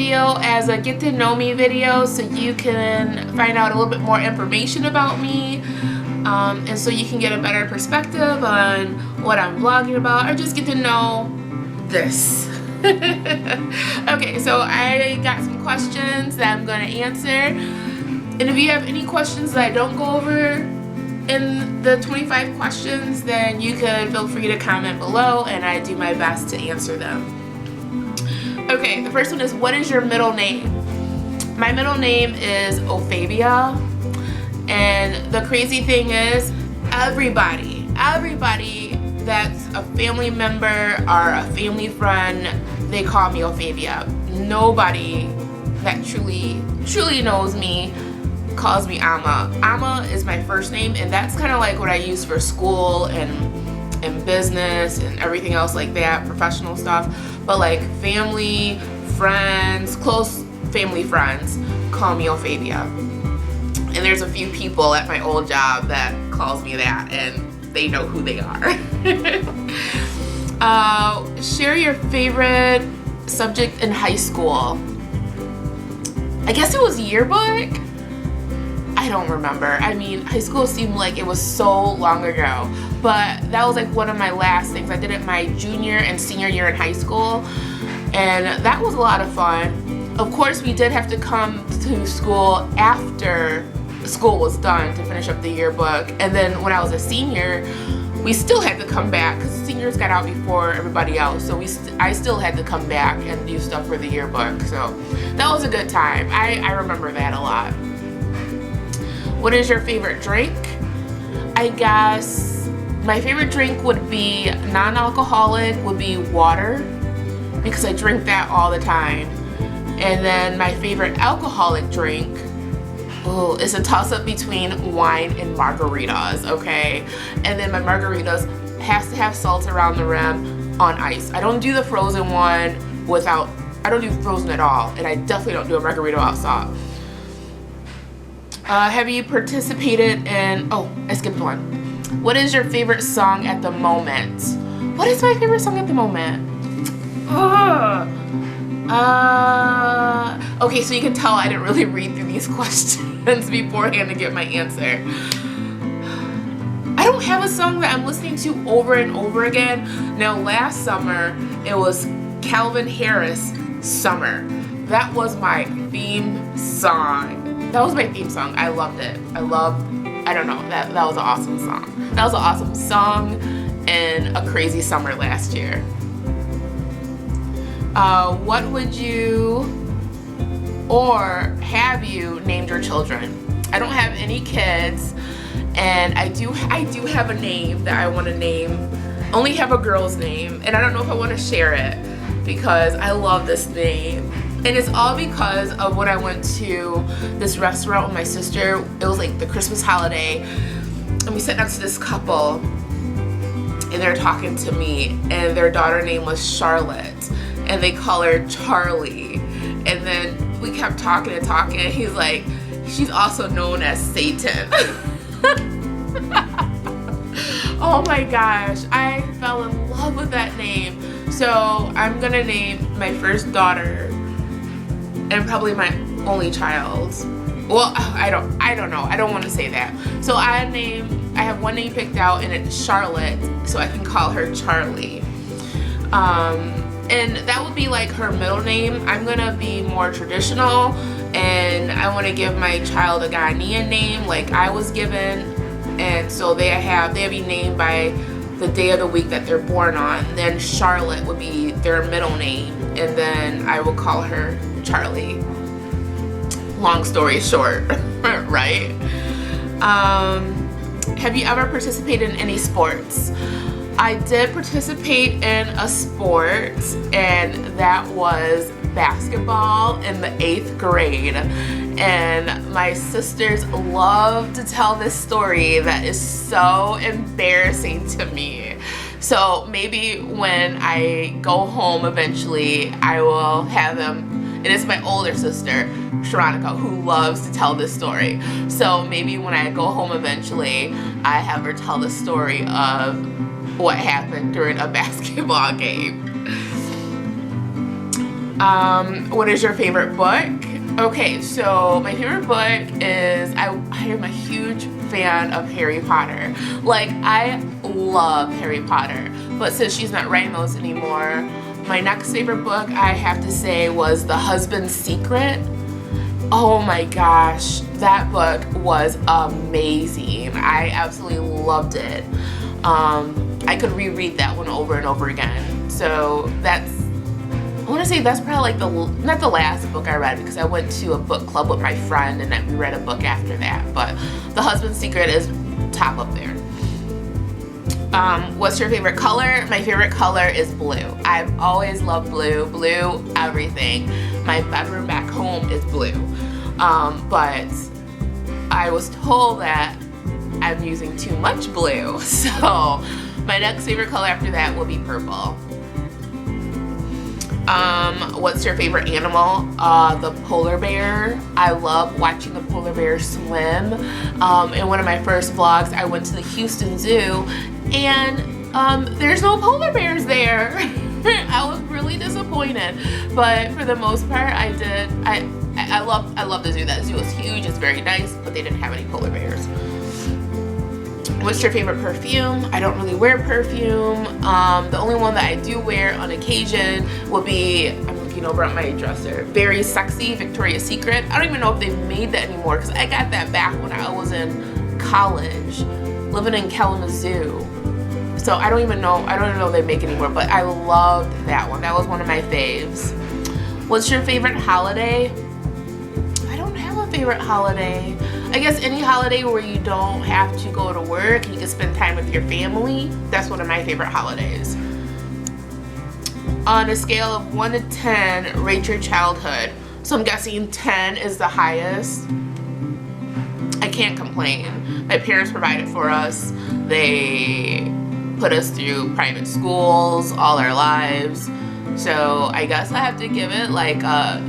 video as a get to know me video so you can find out a little bit more information about me, and so you can get a better perspective on what I'm vlogging about, or just get to know this. Okay, so I got some questions that I'm going to answer, and if you have any questions that I don't go over in the 25 questions, then you can feel free to comment below and I do my best to answer them. Okay, the first one is, what is your middle name? My middle name is Ophavia, and the crazy thing is everybody that's a family member or a family friend, they call me Ophavia. Nobody that truly knows me calls me Ama. Ama is my first name, and that's kind of like what I use for school and business and everything else like that, professional stuff. But like family, friends, close family friends call me Ophavia. And there's a few people at my old job that calls me that, and they know who they are. Share your favorite subject in high school. I guess it was yearbook. I don't remember. I mean, high school seemed like it was so long ago, but that was like one of my last things. I did it my junior and senior year in high school, and that was a lot of fun. Of course, we did have to come to school after school was done to finish up the yearbook, and then when I was a senior, we still had to come back because seniors got out before everybody else, so I still had to come back and do stuff for the yearbook, so that was a good time. I remember that a lot. What is your favorite drink? I guess my favorite drink would be non-alcoholic, would be water, because I drink that all the time. And then my favorite alcoholic drink, is a toss-up between wine and margaritas, okay? And then my margaritas has to have salt around the rim on ice. I don't do the frozen one I don't do frozen at all, and I definitely don't do a margarita without salt. Have you participated in, I skipped one. What is your favorite song at the moment? What is my favorite song at the moment? Okay, so you can tell I didn't really read through these questions beforehand to get my answer. I don't have a song that I'm listening to over and over again. Now, last summer, it was Calvin Harris, Summer. That was my theme song. That was my theme song. I loved it. I don't know, that was an awesome song. That was an awesome song and a crazy summer last year. What would you or have you named your children? I don't have any kids, and I do have a name that I want to name. I only have a girl's name, and I don't know if I want to share it because I love this name. And it's all because of when I went to this restaurant with my sister. It was like the Christmas holiday, and we sat next to this couple, and they're talking to me, and their daughter name was Charlotte, and they call her Charlie. And then we kept talking and talking, and he's like, she's also known as Satan. Oh my gosh, I fell in love with that name. So I'm gonna name my first daughter, and probably my only child. Well, I don't know. I don't want to say that. So I have one name picked out, and it's Charlotte, so I can call her Charlie. And that would be like her middle name. I'm gonna be more traditional, and I want to give my child a Ghanaian name like I was given, and so they be named by the day of the week that they're born on. Then Charlotte would be their middle name, and then I will call her Charlie. Long story short, right? Have you ever participated in any sports? I did participate in a sport, and that was basketball in the 8th grade. And my sisters love to tell this story that is so embarrassing to me. So maybe when I go home eventually, I will have them. And it's my older sister, Sharonica, who loves to tell this story. So maybe when I go home eventually, I have her tell the story of what happened during a basketball game. What is your favorite book? Okay, so my favorite book is, I am a huge fan of Harry Potter. Like, I love Harry Potter, but since she's not writing those anymore, my next favorite book, I have to say, was The Husband's Secret. Oh my gosh, that book was amazing. I absolutely loved it. I could reread that one over and over again. So that's, I want to say that's probably like not the last book I read, because I went to a book club with my friend and then we read a book after that. But The Husband's Secret is top up there. What's your favorite color? My favorite color is blue. I've always loved blue. Blue everything. My bedroom back home is blue. But I was told that I'm using too much blue. So my next favorite color after that will be purple. What's your favorite animal? The polar bear. I love watching the polar bear swim. In one of my first vlogs, I went to the Houston Zoo, and there's no polar bears there. I was really disappointed, but for the most part, I love the zoo. That zoo is huge. It's very nice, but they didn't have any polar bears. What's your favorite perfume? I don't really wear perfume. The only one that I do wear on occasion would be, I'm looking over at my dresser, Very Sexy, Victoria's Secret. I don't even know if they made that anymore, because I got that back when I was in college, living in Kalamazoo. So I don't even know if they make it anymore, but I loved that one. That was one of my faves. What's your favorite holiday? I don't have a favorite holiday. I guess any holiday where you don't have to go to work and you can spend time with your family, that's one of my favorite holidays. On a scale of 1 to 10, rate your childhood. So I'm guessing 10 is the highest. I can't complain. My parents provided for us. They put us through private schools all our lives. So I guess I have to give it like a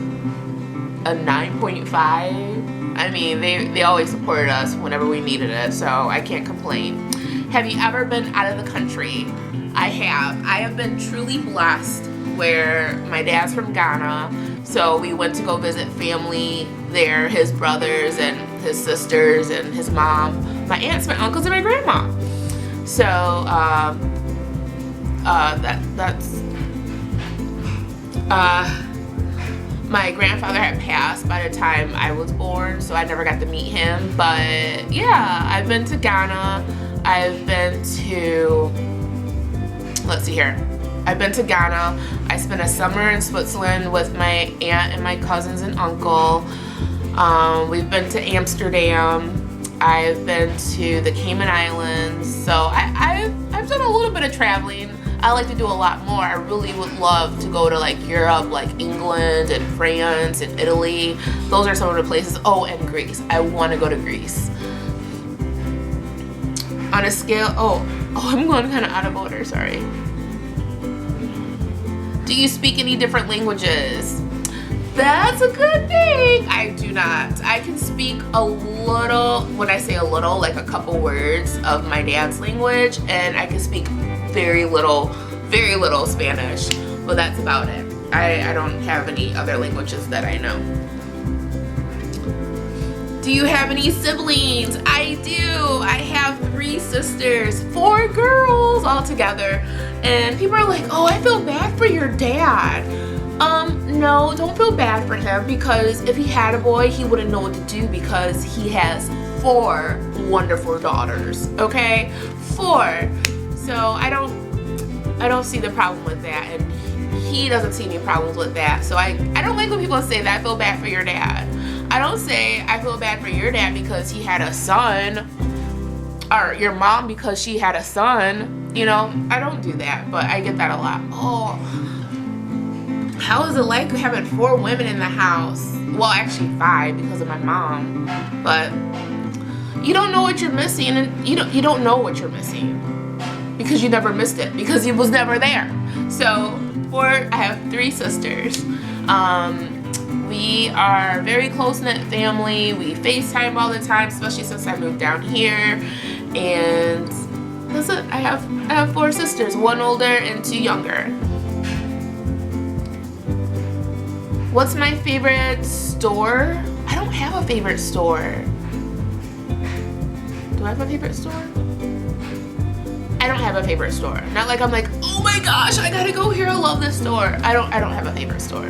9.5. I mean, they always supported us whenever we needed it, so I can't complain. Have you ever been out of the country? I have. I have been truly blessed where my dad's from Ghana, so we went to go visit family there, his brothers and his sisters and his mom, my aunts, my uncles, and my grandma. So my grandfather had passed by the time I was born, so I never got to meet him. But yeah, I've been to Ghana. I've been to, let's see here. I've been to Ghana. I spent a summer in Switzerland with my aunt and my cousins and uncle. We've been to Amsterdam. I've been to the Cayman Islands. So I've done a little bit of traveling. I like to do a lot more. I really would love to go to like Europe, like England and France and Italy. Those are some of the places. Oh, and Greece. I want to go to Greece. On a scale, I'm going kind of out of order, sorry. Do you speak any different languages? That's a good thing. I do not. I can speak a little, when I say a little, like a couple words of my dad's language, and I can speak very little Spanish, but that's about it. I don't have any other languages that I know. Do you have any siblings? I do. I have 3 sisters, 4 girls all together. And people are like, oh, I feel bad for your dad. No, don't feel bad for him, because if he had a boy, he wouldn't know what to do, because he has 4 wonderful daughters, okay? 4. So I don't see the problem with that, and he doesn't see any problems with that. So I don't like when people say that I feel bad for your dad. I don't say I feel bad for your dad because he had a son, or your mom because she had a son. You know, I don't do that, but I get that a lot. Oh, how is it like having 4 women in the house? Well, actually 5 because of my mom. But you don't know what you're missing, and you don't know what you're missing because you never missed it, because it was never there. So I have 3 sisters. We are very close-knit family. We FaceTime all the time, especially since I moved down here. And that's it. I have 4 sisters, 1 older and 2 younger. What's my favorite store? I don't have a favorite store. Do I have a favorite store? I don't have a favorite store. Not like I'm like, oh my gosh, I gotta go here. I love this store. I don't have a favorite store.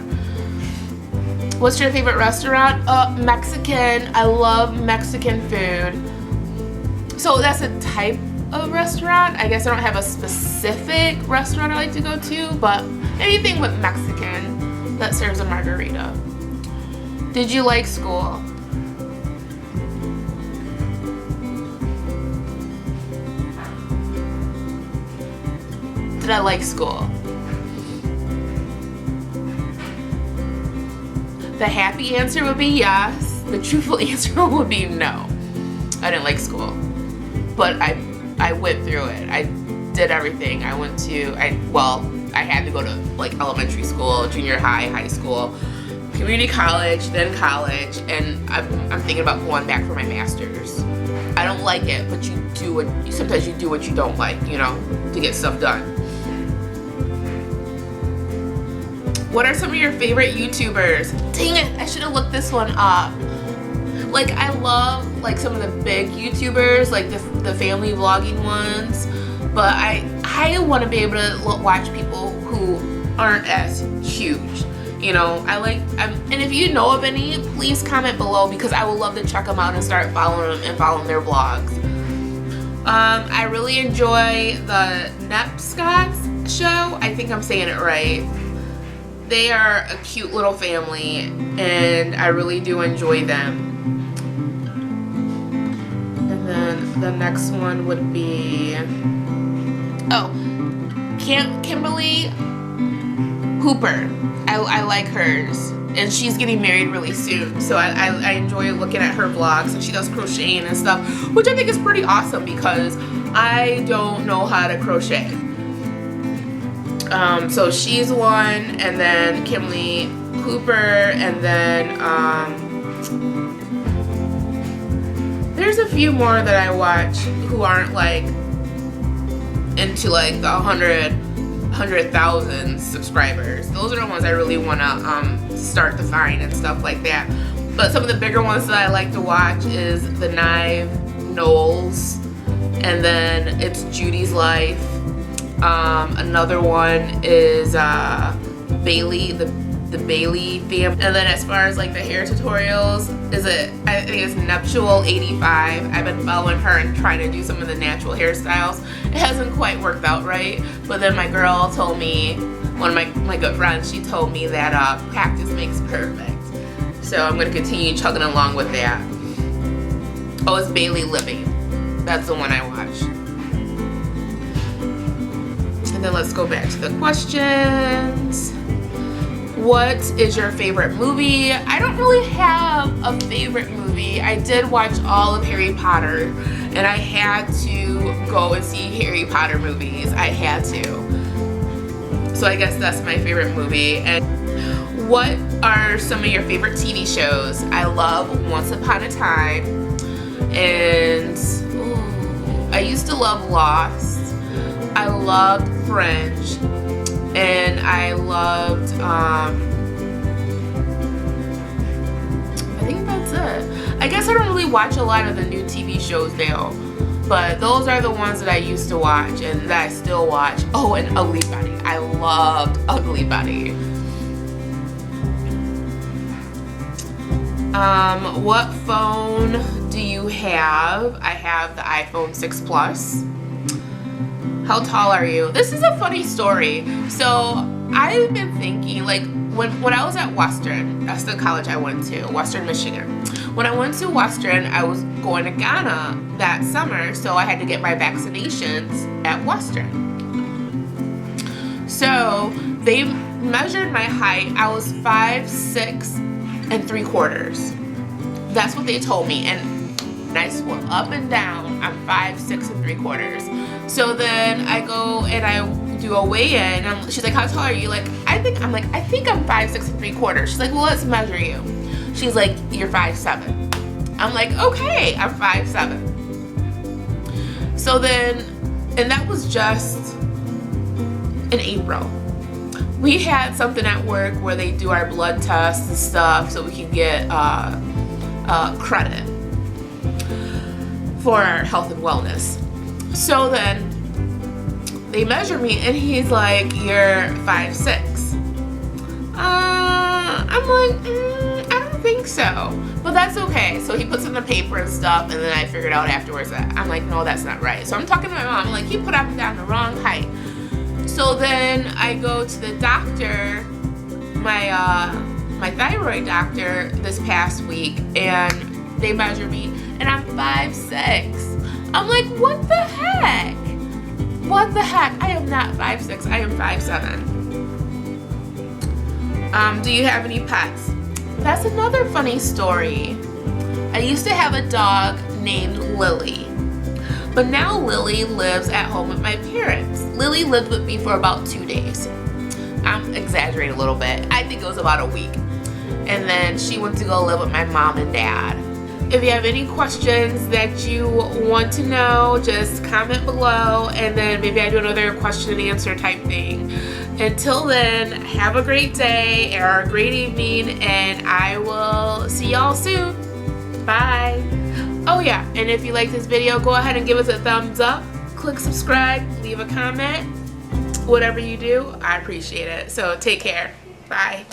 What's your favorite restaurant? Mexican. I love Mexican food. So that's a type of restaurant. I guess I don't have a specific restaurant I like to go to, but anything with Mexican that serves a margarita. Did you like school? Did I like school? The happy answer would be yes. The truthful answer would be no. I didn't like school. But I went through it. I did everything. I had to go to like elementary school, junior high, high school, community college, then college, and I'm thinking about going back for my master's. I don't like it, but sometimes you do what you don't like, you know, to get stuff done. What are some of your favorite YouTubers? Dang it, I should have looked this one up. Like, I love like some of the big YouTubers, like the family vlogging ones, but I want to be able to watch people who aren't as huge. You know, and if you know of any, please comment below because I would love to check them out and start following them and following their vlogs. I really enjoy the Nepscots show. I think I'm saying it right. They are a cute little family and I really do enjoy them. And then the next one would be, Kimberly Hooper. I like hers, and she's getting married really soon, so I enjoy looking at her vlogs, and she does crocheting and stuff, which I think is pretty awesome because I don't know how to crochet. So she's one, and then Kimberly Hooper, and then there's a few more that I watch who aren't like into like the 100,000 subscribers. Those are the ones I really want to start to find and stuff like that. But some of the bigger ones that I like to watch is the Knive Knowles, and then it's Judy's Life. Another one is Bailey, the Bailey family. And then as far as like the hair tutorials, I think it's Nuptial85. I've been following her and trying to do some of the natural hairstyles. It hasn't quite worked out right, but then my girl told me, one of my good friends, she told me that practice makes perfect. So I'm going to continue chugging along with that. Oh, it's Bailey Living. That's the one I watch. And then let's go back to the questions. What is your favorite movie? I don't really have a favorite movie. I did watch all of Harry Potter, and I had to go and see Harry Potter movies. I had to. So I guess that's my favorite movie. And what are some of your favorite TV shows? I love Once Upon a Time, and I used to love Lost. I loved Fringe, and I loved, I think that's it. I guess I don't really watch a lot of the new TV shows now, but those are the ones that I used to watch and that I still watch. Oh, and Ugly Betty. I loved Ugly Betty. What phone do you have? I have the iPhone 6 Plus. How tall are you? This is a funny story. So I've been thinking, like, when I was at Western, that's the college I went to, Western Michigan. When I went to Western, I was going to Ghana that summer, so I had to get my vaccinations at Western. So they measured my height. I was 5'6" and 3/4. That's what they told me, and I swung up and down. I'm 5'6" and 3/4. So then I go and I do a weigh-in. She's like, how tall are you? Like, I think I'm 5'6" and 3/4. She's like, well, let's measure you. She's like, you're 5'7". I'm like, okay, I'm 5'7". So then, and that was just in April. we had something at work where they do our blood tests and stuff so we can get credit for our health and wellness. So then they measure me and he's like, you're 5'6". I'm like, I don't think so, but that's okay. So he puts in the paper and stuff, and then I figured out afterwards that I'm like, no, that's not right. So I'm talking to my mom, I'm like, he put up and down the wrong height. So then I go to the doctor, my thyroid doctor this past week, and they measure me and I'm 5'6". I'm like, what the heck? What the heck? I am not 5'6", I am 5'7". Do you have any pets? That's another funny story. I used to have a dog named Lily, but now Lily lives at home with my parents. Lily lived with me for about 2 days. I'm exaggerating a little bit. I think it was about a week. And then she went to go live with my mom and dad. If you have any questions that you want to know, just comment below, and then maybe I do another question and answer type thing. Until then, have a great day or a great evening, and I will see y'all soon. Bye. Oh yeah, and if you like this video, go ahead and give us a thumbs up, click subscribe, leave a comment. Whatever you do, I appreciate it. So take care. Bye.